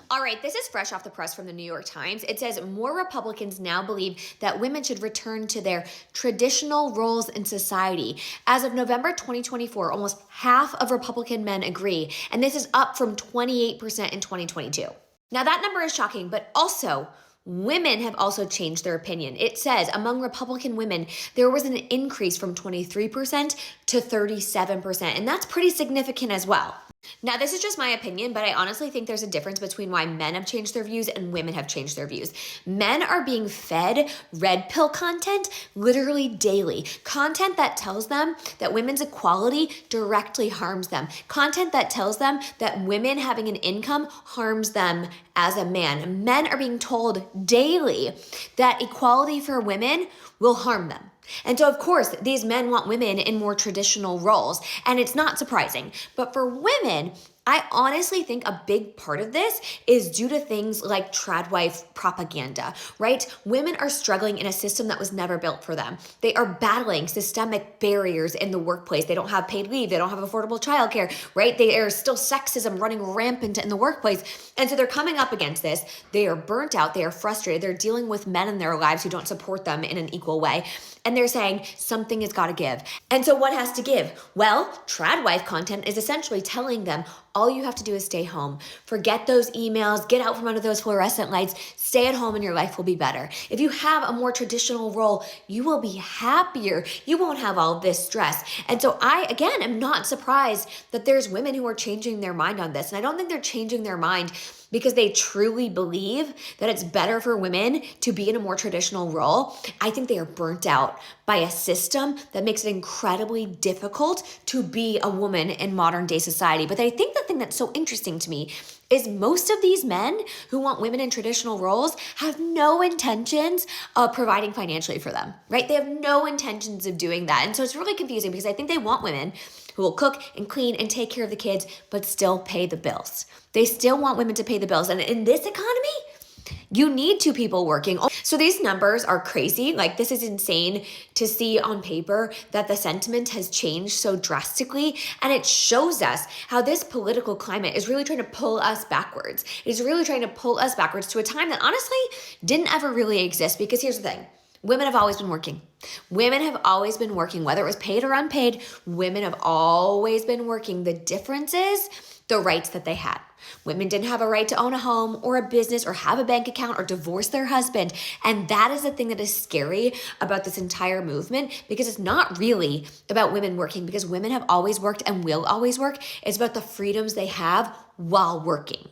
All right, this is fresh off the press from the New York Times. It says more Republicans now believe that women should return to their traditional roles in society. As of November 2024, almost half of Republican men agree, and this is up from 28% in 2022. Now, that number is shocking, but also, women have also changed their opinion. It says among Republican women, there was an increase from 23% to 37%, and that's pretty significant as well. Now, this is just my opinion, but I honestly think there's a difference between why men have changed their views and women have changed their views. Men are being fed red pill content literally daily. Content that tells them that women's equality directly harms them. Content that tells them that women having an income harms them as a man. Men are being told daily that equality for women will harm them. And so, of course, these men want women in more traditional roles, and it's not surprising. But for women, I honestly think a big part of this is due to things like tradwife propaganda, right? Women are struggling in a system that was never built for them. They are battling systemic barriers in the workplace. They don't have paid leave. They don't have affordable childcare, right? There is still sexism running rampant in the workplace. And so they're coming up against this. They are burnt out. They are frustrated. They're dealing with men in their lives who don't support them in an equal way. And they're saying something has got to give. And so what has to give? Well, tradwife content is essentially telling them all you have to do is stay home. Forget those emails, get out from under those fluorescent lights, stay at home and your life will be better. If you have a more traditional role, you will be happier. You won't have all this stress. And so I, again, am not surprised that there's women who are changing their mind on this. And I don't think they're changing their mind because they truly believe that it's better for women to be in a more traditional role. I think they are burnt out by a system that makes it incredibly difficult to be a woman in modern day society. But I think the thing that's so interesting to me is most of these men who want women in traditional roles have no intentions of providing financially for them, right? They have no intentions of doing that. And so it's really confusing because I think they want women who will cook and clean and take care of the kids, but still pay the bills. They still want women to pay the bills. And in this economy, you need two people working. So these numbers are crazy. Like, this is insane to see on paper that the sentiment has changed so drastically. And it shows us how this political climate is really trying to pull us backwards. It's really trying to pull us backwards to a time that honestly didn't ever really exist. Because here's the thing. Women have always been working. Women have always been working, whether it was paid or unpaid. Women have always been working. The difference is the rights that they had. Women didn't have a right to own a home or a business or have a bank account or divorce their husband. And that is the thing that is scary about this entire movement, because it's not really about women working, because women have always worked and will always work. It's about the freedoms they have while working.